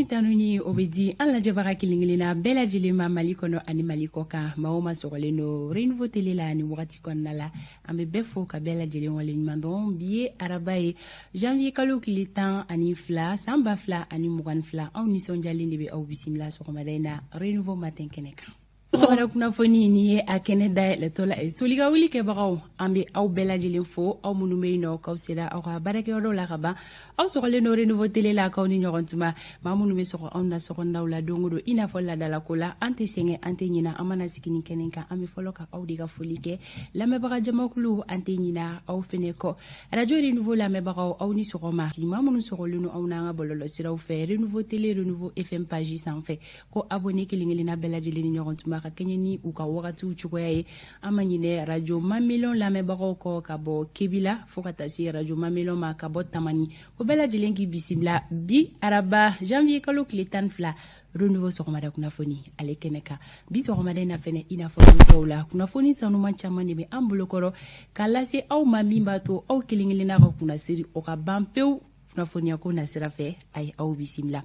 kunnafoni tanuni obedi an lajɛbaga kelen-kelenna bɛɛ lajɛlen ma Mali kɔnɔ ani Mali kɔ kan maa o maa sɔgɔlen do Renouveau Télé la ni wagati kɔnɔna la an bɛ bɛɛ fo ka bɛɛ lajɛlen waleɲuman dɔn bi ye araba ye janvier kalo tile 12 san 2022 anw nisɔndiyalen de bɛ aw bisimila sɔgɔmada in na Renouveau matin kɛnɛ kan. Sɔgɔmada kunnafoni ni ye a kɛnɛ dayɛlɛtɔ la solika wuli kɛbagaw an bɛ aw bɛɛ lajɛlen fo aw minnu bɛ yen nɔ k'aw sera aw ka baarakɛyɔrɔ la ka ban aw sɔgɔlen do Renouveau Télé la k'aw ni ɲɔgɔn tuma maa minnu bɛ sɔgɔ anw na sɔgɔndaw la don o don i n'a fɔ ladalako la an tɛ sɛgɛn an tɛ ɲina an mana sigi nin kɛnɛ kan an bɛ fɔlɔ ka aw de ka foli kɛ lamɛnbaga jamakulu an tɛ ɲina aw fɛnɛ kɔ radio Renouveau lamɛnbagaw aw ni sɔgɔma maa minnu sɔgɔlen do aw n'an ka bɔlɔlɔsiraw fɛ Renouveau Télé Renouveau FM page sanfɛ ko abonné kelen-kelenna bɛɛ lajɛlen ni ɲɔgɔn tuma ka kɛɲɛ ni u ka wagatiw cogoya ye an ma ɲinɛ radio Mamilon lamɛnbagaw kɔ ka bɔ Kebila fo ka taa se radio Mamilon ma ka bɔ Tamani ko bɛɛ lajɛlen k'i bisimila bi araba janvier kalo tile 12 Renouveau sɔgɔmada kunnafoni ale kɛnɛ kan bi sɔgɔmada in na fɛnɛ i n'a fɔ dɔw la kunnafoni sanuman caman de bɛ an bolokɔrɔ k'a lase aw ma min b'a to aw kelen-kelenna ka kunnasiri o ka ban pewu kunnafoniya ko na sira fɛ a ye aw bisimila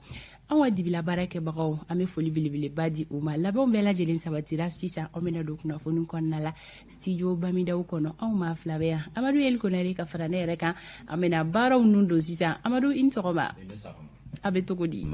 an ka dibila baara kɛbagaw an bɛ foli belebeleba di u ma labɛnw bɛɛ lajɛlen sabatira sisan aw bɛna don kunnafoni kɔnɔna la studio Bamidaw kɔnɔ anw maa fila bɛ yan Amadu El Konare ka fara ne yɛrɛ kan an bɛna baaraw nun don sisan Amadu i ni sɔgɔma a bɛ cogo di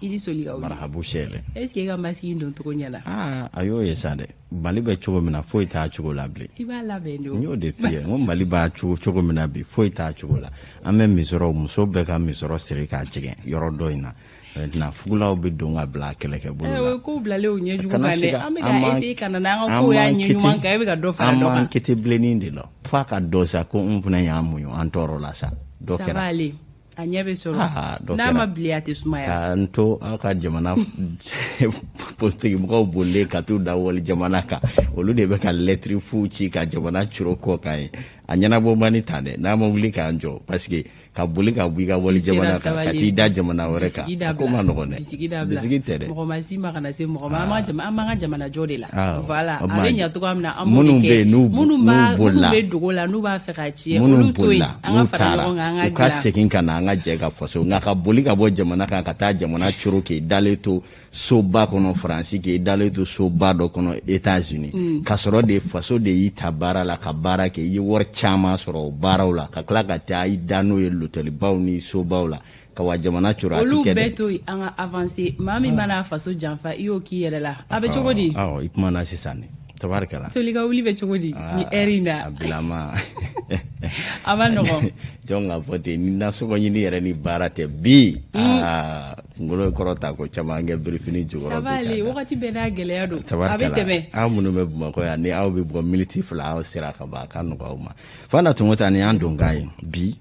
i ni solika wuli marhabu shele est-ce que i ka masque in don cogo ɲɛna a y'o ye sa dɛ Mali bɛ cogo min na foyi t'a cogo la bilen i b'a labɛn don n y'o de f'i ye n ko Mali b'a cogo min na bi foyi t'a cogo la an bɛ misɔrɔ muso bɛɛ ka misɔrɔ siri k'a jigin yɔrɔ dɔ in na maintenant fugulaw bɛ don ka bila kɛlɛkɛ bolo la ko bilalen o ɲɛjugu kan dɛ an bɛ ka essayer ka na n'an ka ko y'a ɲɛɲuman kan e bɛ ka dɔ fara dɔ kan an b'an kiti bilennin de la f'a ka dɔ sa ko n fana y'an muɲu an tɔɔrɔ la sa dɔ kɛra ça va aller a ɲɛ bɛ sɔrɔ n'a ma bilen a tɛ sumaya k'an to aw ka jamana politikimɔgɔw bolilen ka t'u da wali jamana kan olu de bɛ ka lɛtiri fu ci ka jamana curo kɔ kan ye a ɲɛnabɔ man di tan dɛ n'a ma wuli k'an jɔ parce que ka boli ka bɔ i ka wali jamana kan ka t'i da jamana wɛrɛ kan ko ma nɔgɔn dɛ bisigi tɛ dɛ mɔgɔ ma si ma kana se mɔgɔ ma an b'an ka jamana jɔ de la voilà a bɛ ɲɛ cogoya min na an b'o de kɛ minnu bɛ dogo la n'u b'a fɛ ka tiɲɛ olu to yen an ka fara ɲɔgɔn kan an ka dilan u ka segin ka na an ka jɛ ka faso nka ka boli ka bɔ jamana kan ka taa jamana coro k'i dalen to soba kɔnɔ Faransi k'i dalen to soba dɔ kɔnɔ États-Unis ka sɔrɔ de faso de y'i ta baara la ka baara kɛ i ye wari caman sɔrɔ o baaraw la ka tila ka taa i da n'o ye lotɛlibaw ni sobaw la ka wa jamana coro a ti kɛ dɛ olu bɛɛ to yen an ka avancer maa min mana faso janfa i y'o k'i yɛrɛ la a bɛ cogo di i kumana sisan tabarikala solika wuli bɛ cogo di ni heure in na a bilama a ma nɔgɔn jɔn ka fɔ ten ni nasɔgɔ ɲini yɛrɛ ni baara tɛ bi kunkolo kɔrɔ ta ko caman kɛ birifini jukɔrɔ ça va aller wagati bɛɛ n'a gɛlɛya don a bɛ tɛmɛ aw minnu bɛ Bamakɔ yan ni aw bɛ bɔ miniti 2 aw sera ka ban a ka nɔgɔ aw ma fana tun ko ta ni an don k'a ye bi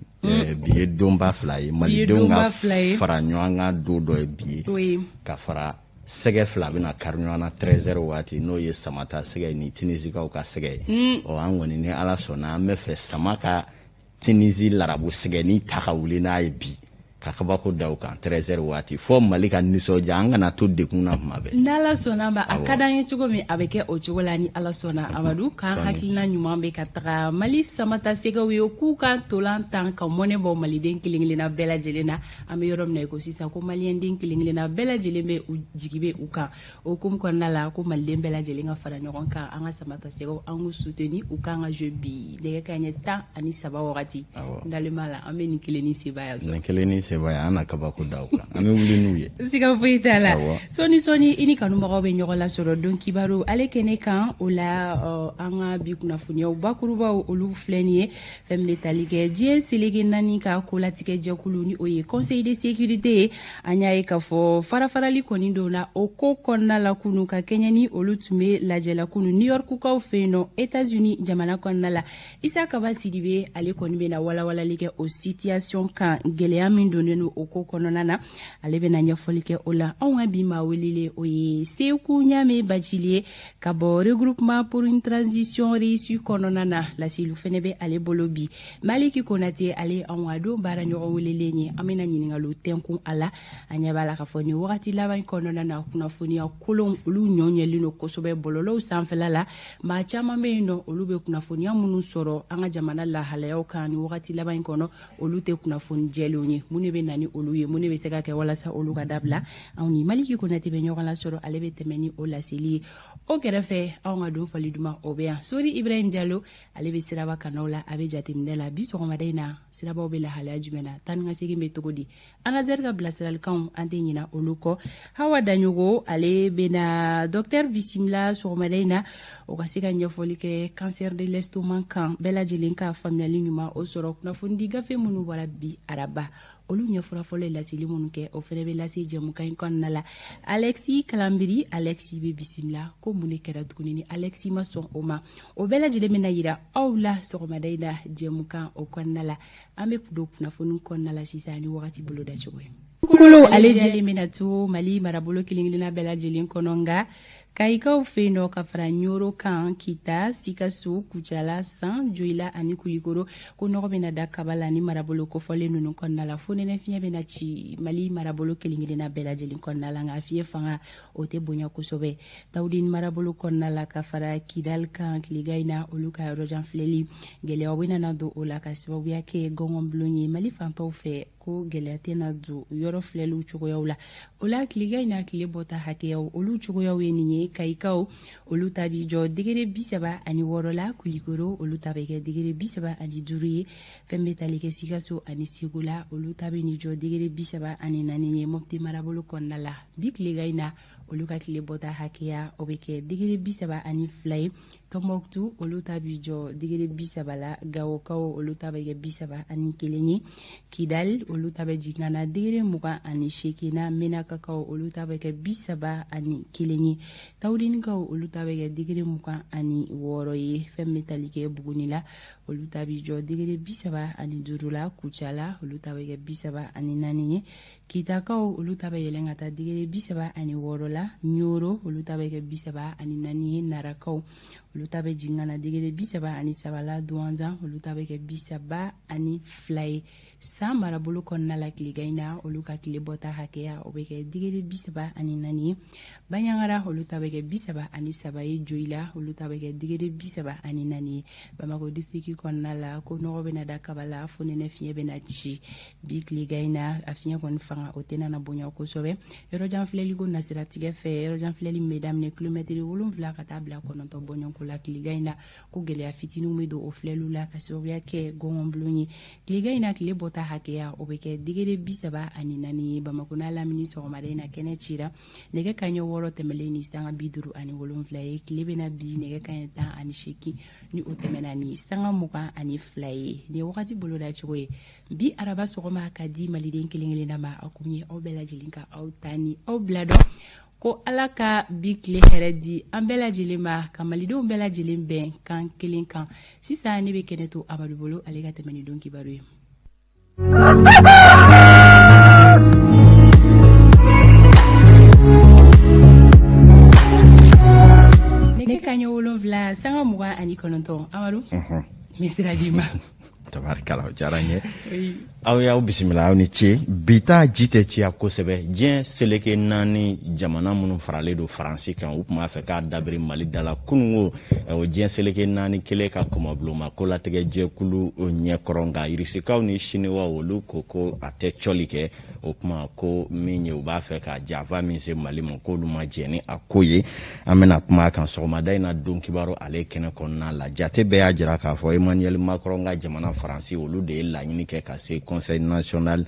ye donba 2 ye malidenw ka fara ɲɔgɔn kan don dɔ ye bi ye ka fara sɛgɛ 2 bɛna kari ɲɔgɔn na 13h waati n'o ye Samata sɛgɛ ni Tinisikaw ka sɛgɛ ye an kɔni ni Ala sɔnna an bɛ fɛ Sama ka Tinisi larabu sɛgɛ ni ta ka wuli n'a ye bi ka kabako da o kan 13h waati fɔ Mali ka nisɔndiya an kana to dekun na tuma bɛɛ n'Ala sɔnna ma a ka d'an ye cogo min a bɛ kɛ o cogo la ni Ala sɔnna Amadu k'an hakilina ɲuman bɛ ka taga Mali Samata sɛgɛw ye k'u ka ntolan tan ka mɔnɛ bɔ maliden kelen-kelenna bɛɛ lajɛlen na an bɛ yɔrɔ min na i ko sisan ko maliyɛnden kelen-kelenna bɛɛ lajɛlen bɛ u jigi bɛ u kan o hukumu kɔnɔna la ko maliden bɛɛ lajɛlen ka fara ɲɔgɔn kan an ka Samata sɛgɛw an k'u soutenir u k'an ka jouer bi nɛgɛ kanɲɛ 13 wagati ndalema la an bɛ nin kelen ni sebaya sɔrɔ nin kelen ni sebaya an na kabako da o kan an bɛ wuli n'u ye siga foyi t'a la sɔni i ni kanubagaw bɛ ɲɔgɔn lasɔrɔ don kibaru ale kɛnɛ kan o la an ka bi kunnafoniyaw bakurubaw olu filɛ nin ye fɛn min bɛ tali kɛ diɲɛ seleke 4 ka kolatigɛ jɛkulu ni o ye conseil de sécurité ye an y'a ye k'a fɔ farafarali kɔni don na o ko kɔnɔna la kunun ka kɛɲɛ ni olu tun bɛ lajɛla kunun New Yorkukaw fɛ yen nɔ États-Unis jamana kɔnɔna la Isa Kaba Sidibe ale kɔni bɛ na walawalali kɛ o situation kan gɛlɛya min donnen don o ko kɔnɔna na ale bɛ na ɲɛfɔli kɛ o la anw ka bi maa welelen o ye Seku Ɲame Bajili ye ka bɔ regroupement pour une transition réussie kɔnɔna na laseliw fɛnɛ bɛ ale bolo bi Maliki Konate ale anw ka don baara ɲɔgɔn welelen ye an bɛna ɲininkaliw tɛnkun a la a ɲɛ b'a la k'a fɔ nin wagati laban kɔnɔna na kunnafoniya kolon olu ɲɔɲɛlen don kosɛbɛ bɔlɔlɔw sanfɛla la maa caman bɛ yen nɔ olu bɛ kunnafoniya minnu sɔrɔ an ka jamana lahalayaw kan ni wagati laban kɔnɔ olu tɛ kunnafoni jɛlenw ye mun ne be nani olu ye mun ne be se ka kɛ walasa olu ka dabila anw ni Maliki Konate be ɲɔgɔn la sɔrɔ ale be tɛmɛ ni o laseli o kɛrɛfɛ anw ka don fali duman o be yan Sori Ibrahim Diallo ale be siraba kanaw la a be jateminɛ la bi sɔgɔmada in na sirabaw be lahalaya jumɛn na tan ka segin be cogo di Anazɛri ka bilasiralikanw an tɛ ɲina olu kɔ Hawa Daɲogo ale be na docteur bisimila sɔgɔmada in na o ka se ka ɲɛfɔli kɛ cancer de l'estomac kan bɛɛ lajɛlen ka faamuyali ɲuman o sɔrɔ kunnafoni gafe minnu bɔra bi araba olu ɲɛfura fɔlɔ ye laseli minnu kɛ o fɛnɛ be lase jɛmukan in kɔnɔna la Alexis Kalambiri Alexis be bisimila ko mun de kɛra tuguni ni Alexis ma sɔn o ma o bɛɛ lajɛlen bena yira aw la sɔgɔmada in na jɛmukan o kɔnɔna la an be don kunnafoni kɔnɔna la sisan ni wagati bolo da cogo ye kolo ale jɛlen bena to Mali marabolo kelen-kelenna bɛɛ lajɛlen kɔnɔ nga Kayikaw fɛ yen nɔ ka fara Ɲoro kan Kita Sikaso Kucala San Joyila ani Kulikoro ko nɔgɔ bena da kaba la ni marabolo kofɔlen ninnu kɔnɔna la fo nɛnɛ fiɲɛ bena ci Mali marabolo kelen-kelenna bɛɛ lajɛlen kɔnɔna la nga fiɲɛ fanga o tɛ bonya kosɛbɛ Tawudini marabolo kɔnɔna la ka fara Kidal kan Kilega in na olu ka yɔrɔjan filɛli gɛlɛyaw bena don o la ka sababuya kɛ gɔngɔnbulon ye Mali fantaw fɛ ko gɛlɛya tɛna don yɔrɔ filɛliw cogoyaw la o la Kilega in na tile bɔta hakɛyaw olu cogoyaw ye nin ye Kayikaw olu ta bi jɔ degere 36 la Kulikoro olu ta bɛ kɛ degere 35 ye fɛn bɛ tali kɛ Sikaso ani Segu la olu ta bɛ ni jɔ degere 34 ye Mopti marabolo kɔnɔna la bi Kilega in na olu ka tile bɔta hakɛya o bɛ kɛ degere 32 ye Tombouctou olu ta bi jɔ degere 30 la Gawokaw olu ta bɛ kɛ 31 ye Kidal olu ta bɛ jigin na degere 28 na Menakakaw olu ta bɛ kɛ 31 ye Tawudinikaw olu ta bɛ kɛ degere 26 ye fɛn bɛ tali kɛ Buguni la olu ta bi jɔ degere 35 la Kucala olu ta bɛ kɛ 34 ye Kitakaw olu ta bɛ yɛlɛn ka taa degere 36 la Ɲoro olu ta bɛ kɛ 34 ye Narakaw olu ta bɛ jigin na degere 33 la Douanzan olu ta bɛ kɛ 32 ye San marabolo kɔnɔna la Kilega in na olu ka tile bɔta hakɛya o bɛ kɛ degere 34 ye Baɲangara olu ta bɛ kɛ 33 ye Joyila olu ta bɛ kɛ degere 34 ye Bamako district kɔnɔna la ko nɔgɔ bena da kaba la fo nɛnɛ fiɲɛ bena ci bi Kilega in na a fiɲɛ kɔni fanga o tɛna na bonya kosɛbɛ yɔrɔjan filɛli ko nasiratigɛ fɛ yɔrɔjan filɛli min bɛ daminɛ kilomɛtiri 7 ka taa bila 9 bɔɲɔnko la Kilega in na ko gɛlɛya fitininw bɛ don o filɛliw la ka sababuya kɛ gɔngɔnbulon ye Kilega in na tile bɔta hakɛya o bɛ kɛ degere 34 ye Bamako n'a lamini sɔgɔmada in na kɛnɛ cira nɛgɛ kanɲɛ 6 tɛmɛlen ni sanga 57 ye tile bena bi nɛgɛ kanɲɛ 18 ni o tɛmɛna ni sanga 22 ye ni wagati bolo da cogo ye bi araba sɔgɔma ka di maliden kelen-kelenna ma a kun ye aw bɛɛ lajɛlen ka aw ta ni aw bila dɔn ko Ala ka bi tile hɛrɛ di an bɛɛ lajɛlen ma ka malidenw bɛɛ lajɛlen bɛn kan kelen kan sisan ne bɛ kɛnɛ to Amadu bolo ale ka tɛmɛ ni don kibaru ye ne kanɲɛ 7 sanga 29 Amadu misira di ma tabarikala o diyara n ye aw y'aw bisimila aw ni ce bi ta ji tɛ ciya kosɛbɛ diɲɛ seleke 4 jamana minnu faralen don Faransi kan u tun b'a fɛ k'a dabiri Mali dala kunungo o diɲɛ seleke 4 kelen ka kɔmɔbulon ko latigɛ jɛkulu ɲɛkɔrɔ nka Irisikaw ni Siniwaw olu ko a tɛ cɔli kɛ o kuma ko min ye u b'a fɛ ka janfa min se Mali ma k'olu ma jɛ ni a ko ye an bɛna kuma a kan sɔgɔmada in na don kibaru ale kɛnɛ kɔnɔna la jate bɛɛ y'a jira k'a fɔ Emmanuel Macron ka jamana Faransi olu de ye laɲini kɛ ka se Conseil national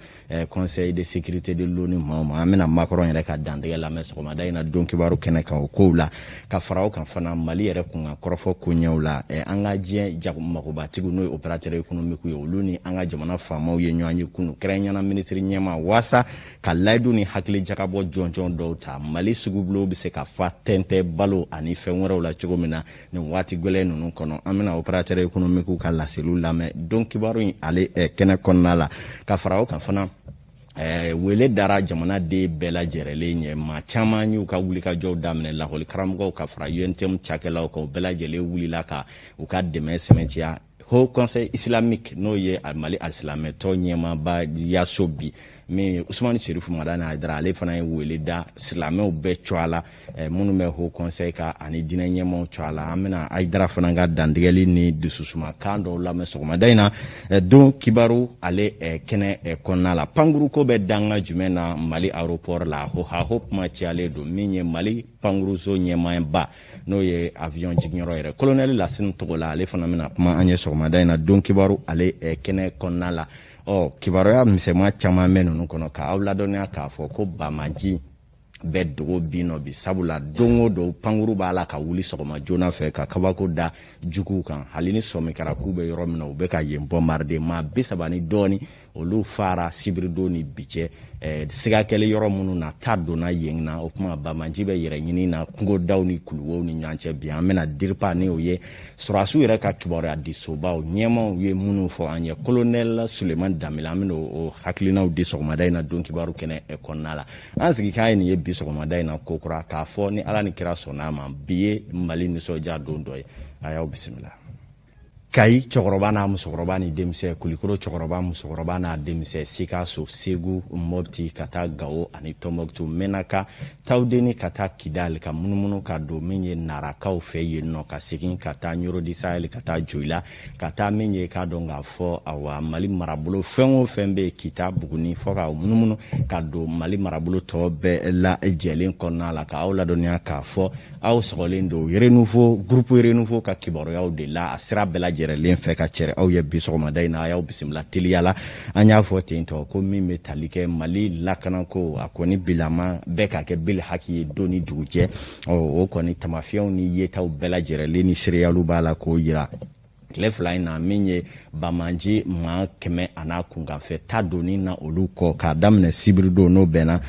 Conseil de sécurité de l'ONU ma an bɛna Macron yɛrɛ ka dantigɛ lamɛn sɔgɔmada in na don kibaru kɛnɛ kan o kow la ka fara o kan fana Mali yɛrɛ kun ka kɔrɔfɔ ko ɲɛw la an ka diɲɛ magobatigiw n'o ye opérateur économique ye olu ni an ka jamana faamaw ye ɲɔgɔn ye kunu kɛrɛnkɛrɛnna ministre ɲɛma waasa ka layidu ni hakili jagabɔ jɔnjɔn dɔw ta Mali sugubulo bɛ se ka fa tɛntɛ balo ani fɛn wɛrɛw la cogo min na nin waati gwɛlɛn ninnu kɔnɔ an bɛna opérateur économique ka laseliw lamɛn don kibaru in ale kɛnɛ kɔnɔna la ka fara o kan fana wele dara jamana de bɛɛ lajɛlen ye maa caman y'u ka wulikajɔw daminɛ lakɔli karamɔgɔw ka fara UNTM cakɛlaw kan u bɛɛ lajɛlen wulila ka u ka dɛmɛ sɛmɛntiya Haut Conseil islamique n'o ye Mali alisilamɛtɔ ɲɛmaaba yaso bi mais Ousmane Chérifou Madani Aïdara ale fana ye wele da silamɛw bɛɛ cɔ a la minnu bɛ Haut Conseil ka ani diinɛ ɲɛmaaw cɔ a la an bɛna Aïdara fana ka dantigɛli ni dususuma kan dɔw lamɛn sɔgɔmada in na don kibaru ale kɛnɛ kɔnɔna la pankuru ko bɛ danga jumɛn na Mali aéroport la ho kuma cayalen don min ye Mali pankuruso ɲɛmaaba n'o ye avion jiginyɔrɔ yɛrɛ colonel Lasine Togola ale fana bɛna kuma an ye sɔgɔmada in na don kibaru ale kɛnɛ kɔnɔna la kibaruya misɛnman caman bɛ ninnu kɔnɔ k'aw ladɔnniya k'a fɔ ko Bamaji bɛ dogo bi nɔ bi sabula don o don pankuru b'a la ka wuli sɔgɔma joona fɛ ka kabako da juguw kan hali ni sɔmikara k'u bɛ yɔrɔ min na u bɛ ka yen bombarder maa 30 ni dɔɔni olu fara sibiridon ni bi cɛ sigakɛli yɔrɔ minnu na ta donna yen na o kuma Bamaji bɛ yɛrɛ ɲini na kungodaw ni kuluwow ni ɲɔgɔn cɛ bi an bɛna diripa ni o ye sɔrɔdasiw yɛrɛ ka kibaruya di sobaw ɲɛmaw ye minnu fɔ an ye colonel Suleman Danbɛlɛ an bɛna o hakilinaw di sɔgɔmada in na don kibaru kɛnɛ kɔnɔna la an sigi k'a ye nin ye bi sɔgɔmada in na kokura k'a fɔ ni Ala ni kira sɔnn'a ma bi ye Mali nisɔndiya don dɔ ye a y'aw bisimila. Kayi cɛkɔrɔba n'a musokɔrɔba ni denmisɛn Kulikoro cɛkɔrɔba musokɔrɔba n'a denmisɛn Sikaso Segu Mopti ka taa Gao ani Tombouctou Menaka Tawdeni ka taa Kidal ka munumunu ka don min ye Narakaw fɛ yen nɔ ka segin ka taa Nyɔrɔdi Sahel ka taa Joila ka taa min ye k'a dɔn k'a fɔ awa Mali marabolo fɛn o fɛn bɛ Kita Buguni fɔ ka munumunu ka don Mali marabolo tɔ bɛɛ la jɛlen kɔnɔna la ka aw ladɔnniya k'a fɔ aw sɔgɔlen don groupe Renouveau ka kibaruyaw de la a sira bɛɛ lajɛlen len fɛ ka cɛrɛ aw ye bi sɔgɔmada in na a y'aw bisimila teliya la an y'a fɔ ten tɔ ko min bɛ tali kɛ Mali lakanako a kɔni bilama bɛɛ ka kɛ beli haki ye don ni dugu cɛ o kɔni tamafiyɛnw ni yetaw bɛɛ lajɛlen ni seereyalu b'a la k'o yira tile fila in na min ye Bamaji maa 100 n'a kunkanfɛ ta donni na olu kɔ k'a daminɛ sibiridon n'o bɛnna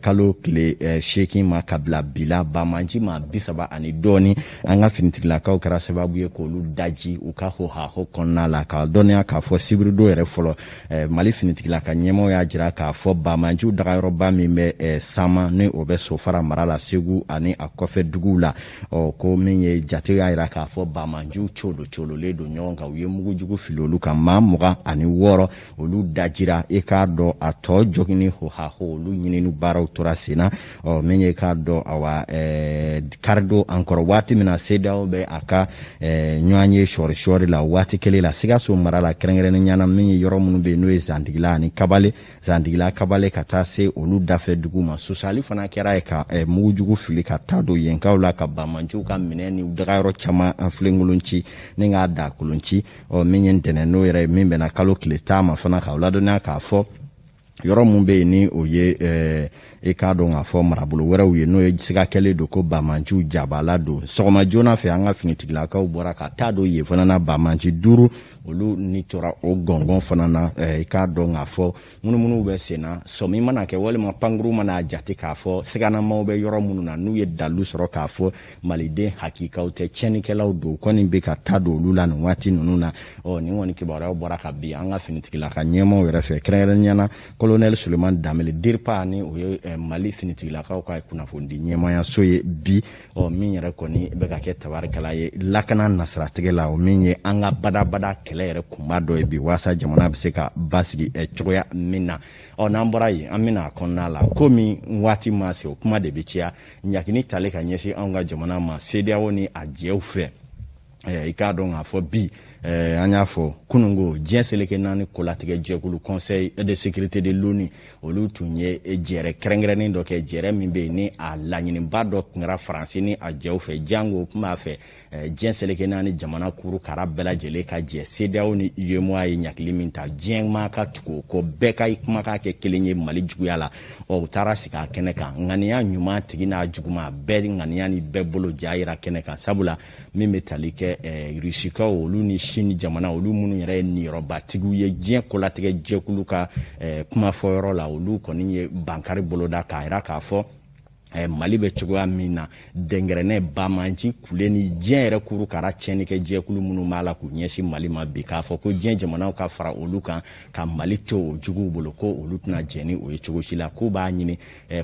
kalo tile 8 ma ka bila bila Bamaji maa 30 ani dɔɔni an ka finitigilakaw kɛra sababu ye k'olu daji u ka hohaho kɔnɔna la k'a dɔnniya k'a fɔ sibiridon yɛrɛ fɔlɔ Mali finitigilaka ɲɛmaaw y'a jira k'a fɔ Bamajiw dagayɔrɔba min bɛ Sama ni o bɛ Sofara mara la Segu ani a kɔfɛ duguw la ko min ye jatew y'a jira k'a fɔ Bamajiw cololen don ɲɔgɔn kan u ye mugujugu fili olu kan maa 26 olu dajira e k'a dɔn a tɔ jogini hohaho olu ɲinini baaraw tora sen na min ye k'a dɔn awa karido ankɔrɔ waati min na CEDEAO bɛ a ka ɲɔgɔn ye sɔri la waati kelen la Sikaso mara la kɛrɛnkɛrɛnnen ɲana min ye yɔrɔ minnu bɛ n'o ye Zandigila ani Zandigila Kabale ka taa se olu dafɛ dugu ma sosali fana kɛra ye ka mugujugu fili ka taa don yenkaw la ka Bamajiw ka minɛ ni dagayɔrɔ caman an filenkolon ci ni k'a da kolon ci min ye ntɛnɛn n'o yɛrɛ min bɛna kalo tile 10 ma fana k'aw ladɔnniya k'a fɔ yɔrɔ mun bɛ yen ni o ye e k'a dɔn k'a fɔ marabolo wɛrɛw ye n'o ye sigakɛlen don ko Bamajiw jabala don sɔgɔma joona fɛ an ka finitigilakaw bɔra ka taa don yen fana na Bamaji 5 olu ni tora o gɔngɔn fana na e k'a dɔn k'a fɔ munumunu bɛ sen na sɔmi mana kɛ walima pankuru mana jate k'a fɔ siganamaw bɛ yɔrɔ minnu na n'u ye dalu sɔrɔ k'a fɔ maliden hakikaw tɛ tiɲɛnikɛlaw don kɔni bɛ ka taa don olu la nin waati ninnu na nin kɔni kibaruyaw bɔra ka bin an ka finitigilaka ɲɛmaaw yɛrɛ fɛ kɛrɛnkɛrɛnnenya colonel Suleman Danbɛlɛ diripa ni o ye Mali finitigilakaw ka kunnafoni ɲɛmaayaso ye bi min yɛrɛ kɔni bɛ ka kɛ tabarikala ye lakana nasiratigɛ la o min ye an ka badabada kɛlɛ yɛrɛ kunba dɔ ye bi waasa jamana bɛ se ka basigi cogoya min na n'an bɔra yen an bɛna a kɔnɔna la komi waati ma se o kuma de bɛ caya ɲagini tali ka ɲɛsin anw ka jamana ma CEDEAO ni a jɛw fɛ i k'a dɔn k'a fɔ bi an y'a fɔ kunungo diɲɛ seleke 4 kolatigɛ jɛkulu Conseil de sécurité de l'ONU olu tun ye jɛrɛ kɛrɛnkɛrɛnnen dɔ kɛ jɛrɛ min bɛ yen ni a laɲiniba dɔ tun kɛra Faransi ni a jɛw fɛ jango kuma fɛ diɲɛ seleke 4 jamana kuru kara bɛɛ lajɛlen ka jɛ CEDEAO ni UEMOA ye ɲakili min ta diɲɛ maa ka tugu ko bɛɛ ka kumakan kɛ kelen ye Mali juguya la u taara sigi a kɛnɛ kan ŋaniya ɲuman tigi n'a juguman bɛɛ ŋaniya ni bɛɛ bolo ja yira kɛnɛ kan sabula min bɛ tali kɛ Rusikaw olu ni Chine jamana olu minnu yɛrɛ ye niyɔrɔbatigiw ye diɲɛ kolatigɛ jɛkulu ka kumafɔyɔrɔ la olu kɔni ye bankari boloda k'a yira k'a fɔ Mali be cogoya min na dengrene bamanji kule ni diɲɛ yɛrɛ kuru kara tiɲɛni kɛ jɛkulu minnu b'a la k'u ɲɛsin Mali ma bi k'a fɔ ko diɲɛ jamanaw ka fara olu kan ka Mali to o juguw bolo ko olu tɛna jɛn ni o ye cogo si la k'u b'a ɲini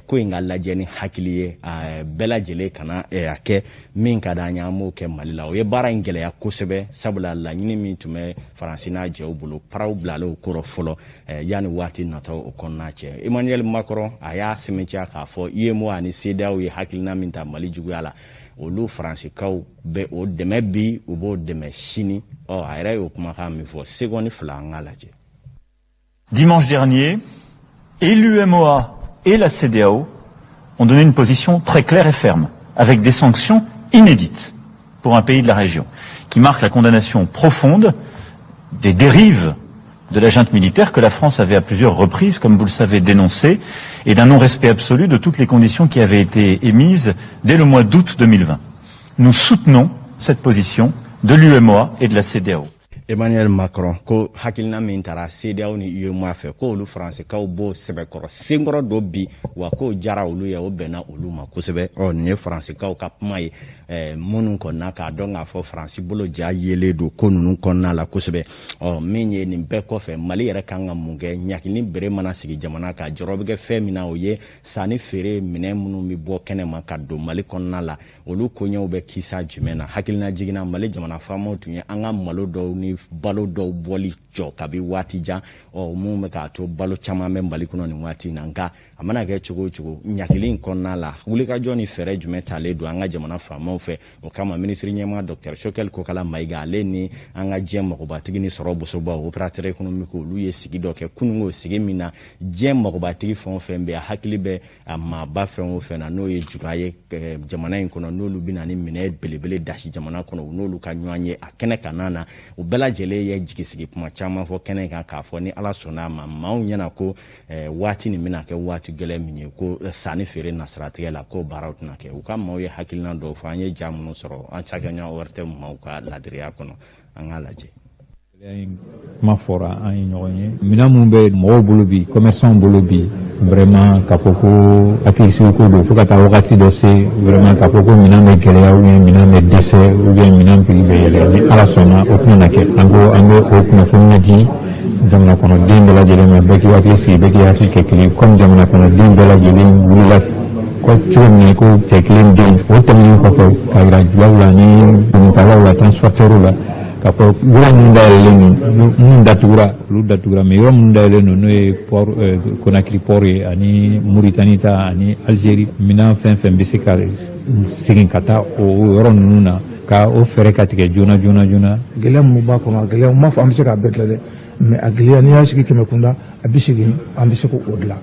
ko in ka lajɛ ni hakili ye bɛɛ lajɛlen kana a kɛ min ka d'an ye an b'o kɛ Mali la o ye baara in gɛlɛya kosɛbɛ sabula laɲini min tun bɛ Faransi n'a jɛw bolo paraw bilalen o kɔrɔ fɔlɔ yanni waati nataw o kɔnɔna cɛ Emmanuel Macron a y'a sɛmɛntiya k'a fɔ UEMOA ani CEDEAO ye hakilina min ta Mali juguya la olu Faransikaw bɛ o dɛmɛ bi u b'o dɛmɛ sini a yɛrɛ y'o kumakan min fɔ seconde fila an k'a lajɛ. Dimanche dernier, et l'UEMOA et la CEDEAO ont donné une position très claire et ferme, avec des sanctions inédites pour un pays de la région, qui marque la condamnation profonde des dérives de la junte militaire que la France avait à plusieurs reprises, comme vous le savez, dénoncé, et d'un non-respect absolu de toutes les conditions qui avaient été émises dès le mois d'août 2020. Nous soutenons cette position de l'UEMOA et de la CEDEAO. Emmanuel Macron ko hakilina min tara CEDEAO ni UEMOA fɛ ko olu Faransikaw b'o sɛbɛkɔrɔ senkɔrɔ dɔ bi wa ko jara olu ye o bɛnna olu ma kosɛbɛ nin ye Faransikaw ka kuma ye minnu kɔnɔna k'a dɔn k'a fɔ Faransi bolo ja yelen don ko ninnu kɔnɔna la kosɛbɛ min ye nin bɛɛ kɔfɛ Mali yɛrɛ kan ka mun kɛ ɲakili bere mana sigi jamana ka jɔrɔ bɛ kɛ fɛn min na o ye sanni feere minɛn minnu bɛ bɔ kɛnɛma ka don Mali kɔnɔna la olu koɲɛw bɛ kisa jumɛn na hakilina jiginna Mali jamana faamaw tun ye an ka malo dɔw ni balo dɔw bɔli jɔ kabi waati jan mun bɛ k'a to balo caman bɛ Mali kɔnɔ nin waati na nka a mana kɛ cogo o cogo ɲakili in kɔnɔna la wulikajɔ ni fɛɛrɛ jumɛn talen don an ka jamana faamaw fɛ o kama minisiri ɲɛmaa Dr Choguel Kokala Mayiga ale ni an ka diɲɛ magobatigi ni sɔrɔ bosobaw opérateur économique olu ye sigi dɔ kɛ kunungo sigi min na diɲɛ magobatigi fɛn o fɛn bɛ a hakili bɛ a maaba fɛn o fɛn na n'o ye jura ye jamana in kɔnɔ n'olu bɛ na ni minɛ belebele dasi jamana kɔnɔ u n'olu ka ɲɔgɔn ye a kɛnɛ kan na u bɛɛ lajɛlen ye jigisigi kuma caman fɔ kɛnɛ kan k'a fɔ ni Ala sɔnna ma maaw ɲɛna ko waati nin bɛna kɛ waati gɛlɛn min ye ko sanni feere nasiratigɛ la ko baaraw tɛna kɛ u ka maaw ye hakilina dɔw fɔ an ye ja minnu sɔrɔ an cakɛɲɔgɔn wɛrɛ tɛ maaw ka ladiriya kɔnɔ an k'a lajɛ. Kuma fɔra an ye ɲɔgɔn ye minɛn minnu bɛ mɔgɔw bolo bi commerçant bolo bi vraiment k'a fɔ ko hakilisigi ko don fo ka taa wagati dɔ se vraiment k'a fɔ ko minɛn bɛ gɛlɛya ou bien minɛn bɛ dɛsɛ ou bien minɛn prix bɛ yɛlɛ ni Ala sɔnna o tɛna kɛ an bɛ o kunnafoni di jamana kɔnɔden bɛɛ lajɛlen ma bɛɛ k'i hakili sigi bɛɛ k'i hakili kɛ kelen comme jamana kɔnɔden bɛɛ lajɛlen wulila cogo min na ko cɛ kelen den o tɛmɛnen kɔfɛ ka yira julaw la ni donitalaw la transporteurs la k'a fɔ yɔrɔ minnu dayɛlɛlen don minnu datugura olu datugura mais yɔrɔ minnu dayɛlɛlen don n'o ye port Conakry port ye ani Mauritanie ta ani Algérie minɛn fɛn fɛn bɛ se ka segin ka taa o yɔrɔ ninnu na ka o fɛɛrɛ ka tigɛ joona. Gɛlɛya minnu b'a kɔnɔ a gɛlɛya n m'a fɔ an bɛ se k'a bɛɛ dilan dɛ mais a gɛlɛya n'i y'a sigi kɛmɛ kunda a bi segin an bɛ se k'o dilan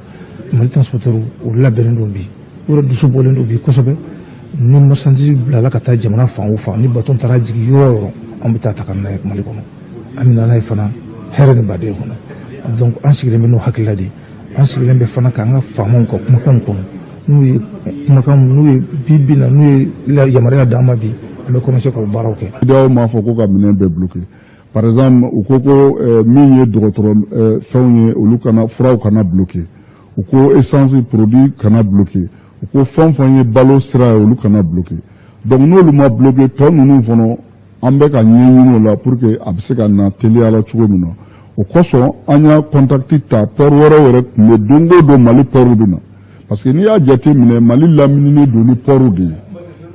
Mali transporteur o labɛnnen don bi yɔrɔ dusu bɔlen don bi kosɛbɛ ni marchandise bilala ka taa jamana fan o fan ni bateau taara jigin yɔrɔ o yɔrɔ an bɛ taa ta ka n'a ye Mali kɔnɔ an bɛ na n'a ye fana hɛrɛ ni baden kɔnɔ donc an sigilen bɛ n'o hakilila de an sigilen bɛ fana k'an ka faamaw ka kumakanw kɔnɔ n'u ye bi na n'u ye yamaruya d'an ma bi an bɛ commencer k'o baaraw kɛ. CEDEAO m'a fɔ ko ka minɛn bɛɛ bloqué par exemple u ko ko min ye dɔgɔtɔrɔ fɛnw ye olu kana furaw kana bloqué u ko essence produit kana bloqué u ko fɛn fɛn ye balo sira ye olu kana bloqué donc n'olu ma bloqué tɔ ninnu fana an bɛ ka ɲɛɲini o la pour que a bɛ se ka na teliya la cogo min na o kosɔn an y'a contacte ta port wɛrɛw yɛrɛ tun bɛ don o don Mali port bɛ na parce que n'i y'a jate minɛ Mali lamininen don ni port de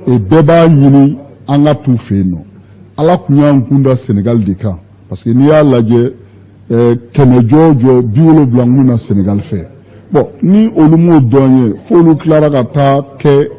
ye bɛɛ b'a ɲini an ka t'u fɛ yen nɔ Ala tun y'an kun da Sénégal de kan parce que n'i y'a lajɛ kɛmɛ jɔ 70 kun na Sénégal fɛ bon ni olu m'o dɔn ye f'olu tilara ka taa kɛ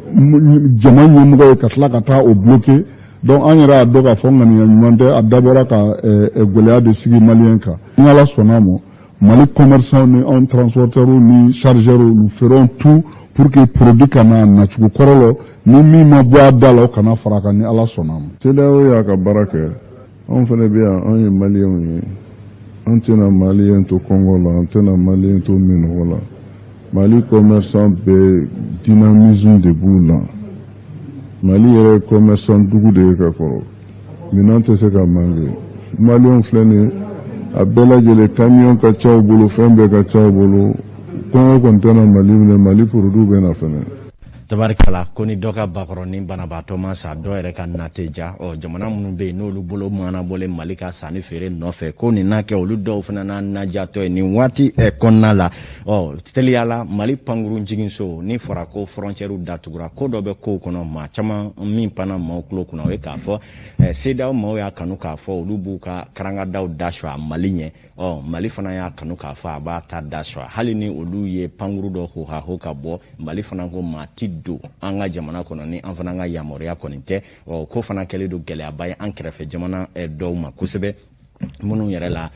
jama ɲɛmɔgɔ ye ka tila ka taa o bloqué donc an yɛrɛ y'a dɔn k'a fɔ ŋaniya ɲuman tɛ a dabɔra ka gɛlɛya de sigi maliyɛn kan ni Ala sɔnna ma Mali commerçants ni anw transporteurs ni chargeurs nous ferons tout pour que produit kana nacogo kɔrɔ la ni min ma bɔ a da la o kana fara kan ni Ala sɔnna ma. CEDEAO y'a ka baara kɛ anw fana bɛ yan anw ye maliyɛnw ye an tɛna maliyɛn to kɔngɔ la an tɛna maliyɛn to minɔgɔ la Mali commerçants bɛ dynamisme de b'u la Mali yɛrɛ commerçant dugu de ye ka kɔrɔ minɛn tɛ se ka manqué maliyɛnw filɛ nin ye a bɛɛ lajɛlen camion ka ca u bolo fɛn bɛɛ ka ca u bolo kɔngɔ kɔni tɛna Mali minɛ Mali produit bɛ na fɛnɛ. tabarikala ko ni dɔ ka bakɔrɔni banabaatɔ ma sa dɔ yɛrɛ ka nate ja jamana minnu bɛ yen n'olu bolo mana bɔlen Mali ka sanni feere nɔfɛ ko nin n'a kɛ olu dɔw fana n'a najatɔ ye nin waati kɔnɔna la teliyala Mali pankuru jiginso ni fɔra ko frontière datugura ko dɔ bɛ kow kɔnɔ maa caman min panna maaw tulo kunna o ye k'a fɔ CEDEAO maaw y'a kanu k'a fɔ olu b'u ka karangadaw dasɔ a Mali ɲɛ Mali fana y'a kanu k'a fɔ a b'a ta dasɔ hali ni olu ye pankuru dɔ hohaho ka bɔ Mali fana ko maa ti don an ka jamana kɔnɔ ni an fana ka yamaruya kɔni tɛ ko fana kɛlen don gɛlɛyaba ye an kɛrɛfɛ jamana dɔw ma kosɛbɛ minnu yɛrɛ la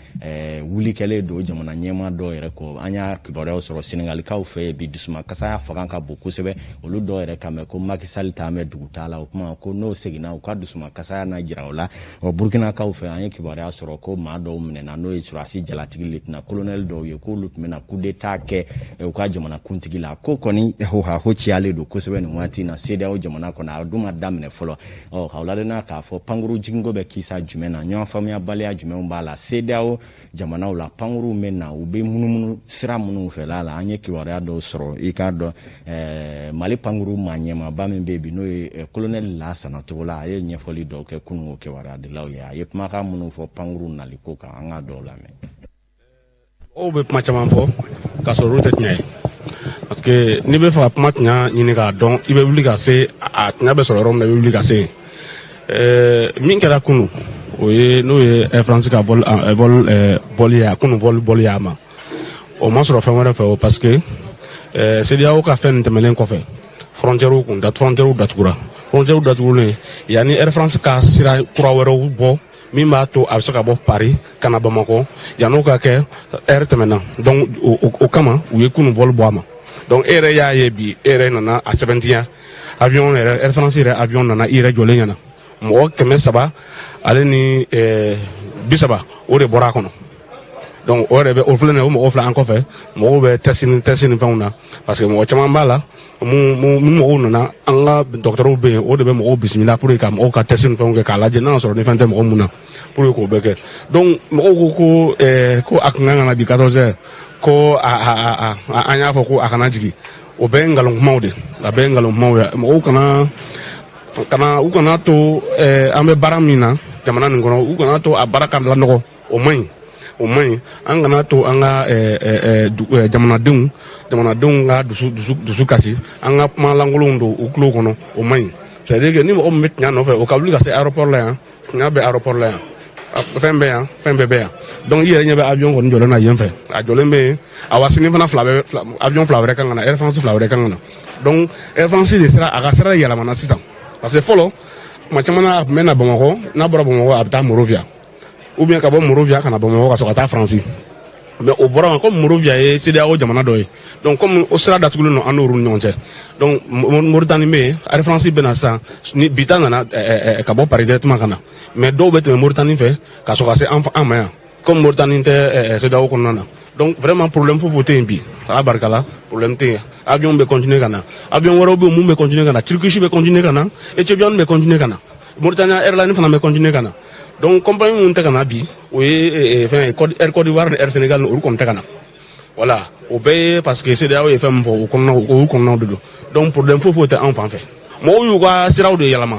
wulikɛlen don jamana ɲɛma dɔw yɛrɛ kɔ an y'a kibaruyaw sɔrɔ Senegalikaw fɛ bi dusuma kasaya fanga ka bon kosɛbɛ olu dɔw yɛrɛ ka mɛn ko Macky Sall t'a mɛn dugu t'a la o kuma ko n'o seginna u ka dusuma kasaya na jira o la Burkinakaw fɛ an ye kibaruya sɔrɔ ko maa dɔw minɛna n'o ye Surasi jalatigi lieutenant colonel dɔw ye k'olu tun bɛna coup d'état kɛ u ka jamana kuntigi la ko kɔni hohaho ciyalen don kosɛbɛ nin waati na CEDEAO jamana kɔnɔ a dun ma daminɛ fɔlɔ k'aw ladonna k'a fɔ pankuru jiginko bɛ kisa jumɛn na ɲɔgɔn faamuyabaliya jumɛn b'a la CEDEAO jamanaw la pankuru bɛ na u bɛ munumunu sira minnu fɛ la an ye kibaruya dɔw sɔrɔ i k'a dɔn Mali pankuru maa ɲɛmaaba min bɛ yen bi n'o ye colonel Lassana Togola a ye ɲɛfɔli dɔw kɛ kunun o kibaruya dilaw ye a ye kumakan minnu fɔ pankuru nali ko kan an ka dɔw lamɛn. O bɛ kuma caman fɔ k'a sɔrɔ olu tɛ tiɲɛ ye parce que n'i bɛ fɛ ka kuma tiɲɛ ɲini k'a dɔn i bɛ wuli ka se a tiɲɛ bɛ sɔrɔ yɔrɔ min na i bɛ wuli ka se min kɛra kunun o ye n'o ye Air France ka vol bɔli ye kunun vol bɔli y'a ma o ma sɔrɔ fɛn wɛrɛ fɛ o parce que CEDEAO ka fɛn nin tɛmɛnen kɔfɛ frontière datugura frontière datugulen yanni Air France ka sira kura wɛrɛw bɔ min b'a to a bɛ se ka bɔ Paris ka na Bamako yan'o ka kɛ heure tɛmɛna donc o kama u ye kunun vol bɔ a ma donc e yɛrɛ y'a ye bi e yɛrɛ nana a sɛbɛntiya avion yɛrɛ Air France yɛrɛ avion nana i yɛrɛ jɔlen ɲɛna mɔgɔ 300 ale ni 30 o de bɔra a kɔnɔ donc o yɛrɛ bɛ o filɛ nin ye o mɔgɔ fila an kɔfɛ mɔgɔw bɛ test ni fɛnw na parce que mɔgɔ caman b'a la mun mɔgɔw nana an ka dɔgɔtɔrɔw bɛ yen o de bɛ mɔgɔw bisimila pour que ka mɔgɔw ka test ni fɛnw kɛ k'a lajɛ n'a y'a sɔrɔ ni fɛn tɛ mɔgɔ mun na pour que k'o bɛɛ kɛ donc mɔgɔw ko a kun kan ka na bi 14 heures ko an y'a fɔ ko a kana jigin o bɛɛ ye nkalon kumaw de a bɛɛ ye nkalon kumaw ye mɔgɔw u kana to an bɛ baara min na jamana nin kɔnɔ u kana to a baara ka lanɔgɔ o man ɲi an kana to an ka jamanadenw ka dusu kasi an ka kuma lankolonw don u tulo kɔnɔ o man ɲi c'est à dire que ni mɔgɔ min bɛ tiɲɛ nɔfɛ o ka wuli ka se aéroport la yan tiɲɛ bɛ aéroport la yan fɛn bɛ yan fɛn bɛɛ bɛ yan donc i yɛrɛ ɲɛ bɛ avion kɔni jɔlen na yen fɛ a jɔlen bɛ yen a wa sini fana avion fila wɛrɛ kan ka na Air France fila wɛrɛ kan ka na donc Air France de a ka sira yɛlɛmana sisan parce que fɔlɔ kuma caman na a tun bɛ na Bamako n'a bɔra Bamako a bɛ taa Monrovia ou bien ka bɔ Monrovia ka na Bamako ka sɔrɔ ka taa Faransi mais o bɔra comme Monrovia ye CEDEAO jamana dɔ ye donc comme o sira datugulen don an n'olu ni ɲɔgɔn cɛ donc Mauritanie bɛ yen Air France bɛ na sisan ni bi ta nana ka bɔ Paris directement ka na mais dɔw bɛ tɛmɛ Mauritanie fɛ ka sɔrɔ ka se an ma yan comme Mauritanie tɛ CEDEAO kɔnɔna na donc vraiment problème foyi tɛ yen bi ala barika la problème tɛ yen avion bɛ continuer ka na avion wɛrɛw bɛ yen mun bɛ continuer ka na Turkish bɛ continuer ka na Ethiopian bɛ continuer ka na Mauritania Airlines fana bɛ continuer ka na donc compagnie mun tɛ ka na bi o ye fɛn Air Côte d'Ivoire ni Air Sénégal olu kɔni tɛ ka na voilà o bɛɛ ye parce que CEDEAO ye fɛn min fɔ o kɔnɔnaw de don donc problème foyi tɛ an fan fɛ mɔgɔw y'u ka siraw de yɛlɛma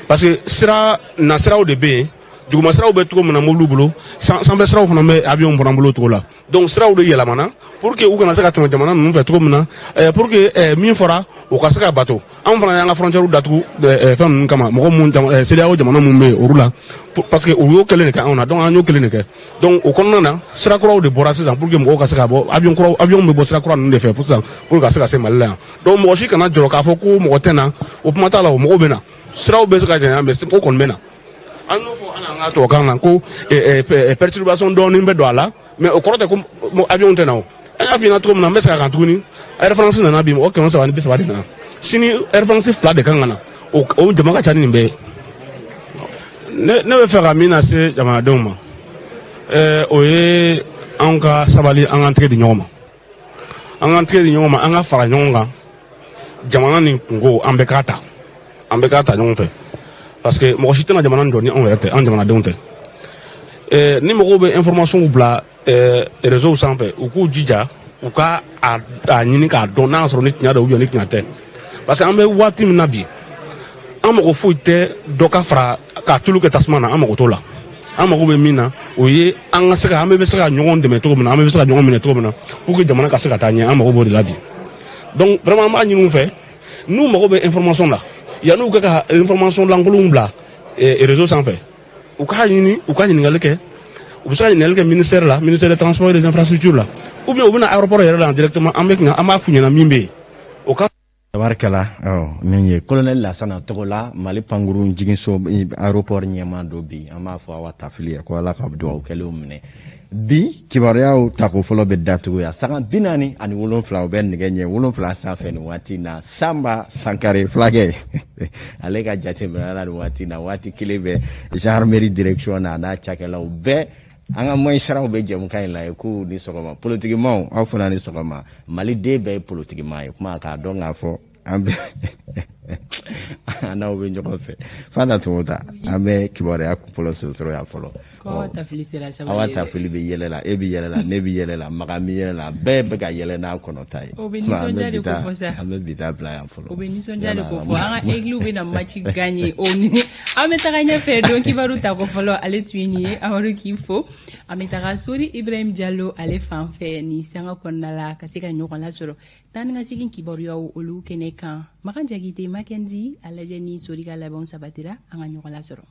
parce que siraw de bɛ yen duguma siraw bɛ cogo min na mobile bolo sanfɛ siraw fana bɛ avion fana bolo cogo la donc siraw de yɛlɛmana pour que u kana se ka tɛmɛ jamana ninnu fɛ cogo min na pour que min fɔra u ka se ka bato an fana y'an ka frontière datugu fɛn ninnu kama mɔgɔ mun CEDEAO jamana mun bɛ yen olu la parce que u y'o kelen de kɛ anw na donc an y'o kelen de kɛ donc o kɔnɔna na sira kuraw de bɔra sisan pour que mɔgɔw ka se ka bɔ avion bɛ bɔ sira kura ninnu de fɛ pour que ka se ka se Mali la yan donc mɔgɔ si kana jɔrɔ k'a fɔ ko mɔgɔ tɛ na o kuma t'a la o mɔgɔw bɛ na siraw bɛ se ka janya mais ko kɔni bɛ na an y'o fɔ an ka tubabukan na ko perturbation dɔɔnin bɛ don a la mais o kɔrɔ tɛ ko avion tɛ na o an y'a f'i ɲɛna cogo min na n bɛ segin a kan tuguni Air France nana bi mɔgɔ 330 de nana sini Air France fila de kan ka na o jama ka ca ni nin bɛɛ ye ne bɛ fɛ ka min lase jamanadenw ma o ye an ka sabali an k'an tɛgɛ di ɲɔgɔn ma an ka fara ɲɔgɔn kan jamana nin kunko an bɛɛ k'a ta ɲɔgɔn fɛ parce que mɔgɔ si tɛna jamana jɔ ni anw yɛrɛ tɛ an jamanadenw tɛ ni mɔgɔw bɛ information bila réseau sanfɛ u k'u jija u ka a ɲini k'a dɔn n'a sɔrɔ ni tiɲɛ don ou bien ni tiɲɛ tɛ parce que an bɛ waati min na bi an mago foyi tɛ dɔ ka fara ka tulu kɛ tasuma na an mago t'o la an mago bɛ min na o ye an ka se ka an bɛ se ka ɲɔgɔn dɛmɛ cogo min na an bɛ se ka ɲɔgɔn minɛ cogo min na pour que jamana ka se ka taa ɲɛ an mago b'o de la bi donc vraiment an b'a ɲini u fɛ n'u mago bɛ information la yan'u ka information lankolonw bila réseau sanfɛ u k'a ɲini u ka ɲininkali kɛ u bɛ se ka ɲininkali kɛ ministère la ministère des transports et des infrastructures la ou bien u bɛna aéroport yɛrɛ la directement an b'a f'u ɲɛna min bɛ yen o ka tabarikala nin ye colonel Lasana Togola Mali Panguru jiginso aéroport ɲɛma dɔ bi an b'a fɔ Awa Tafili ye ko Ala ka dugawu kɛlenw minɛ bi kibaruyaw tako fɔlɔ bɛ datugu ya saga 47 u bɛ nɛgɛ ɲɛ 7 sanfɛ nin waati na Samba Sankare Fulakɛ ale ka jateminɛ la nin waati na waati kelen bɛ gendarmerie direction na n'a cakɛlaw bɛɛ an ka moyen saraw bɛ jɛmukan in la ye ko ni sɔgɔma politikimaw aw fana ni sɔgɔma Mali den bɛɛ ye politikiman ye kuma k'a dɔn k'a fɔ an bɛ n'aw bɛ ɲɔgɔn fɛ Fana Tumota an bɛ kibaruya fɔlɔ sɔrɔ yan fɔlɔ Awa Tafili sera sabali Awa Tafili bɛ yɛlɛ la e bɛ yɛlɛ la ne bɛ yɛlɛ la Maga bɛ yɛlɛ la bɛɛ bɛ ka yɛlɛ n'a kɔnɔta ye o bɛ nisɔndiya de ko fɔ sa an bɛ bi taa bila yan fɔlɔ o bɛ nisɔndiya de ko fɔ an ka église bɛ na match gagner o ni an bɛ taga ɲɛfɛ don kibaru ta ko fɔlɔ ale tun ye nin ye Amadu k'i fo an bɛ taga Sori Ibrahim Diallo ale fan fɛ ni sanga kɔnɔna la ka se ka ɲɔgɔn lasɔrɔ tan ni ka segin kibaruyaw olu kɛnɛ kan Makan Jakite Mackenzie a lajɛ ni Sori ka labɛnw sabatira an ka ɲɔgɔn lasɔrɔ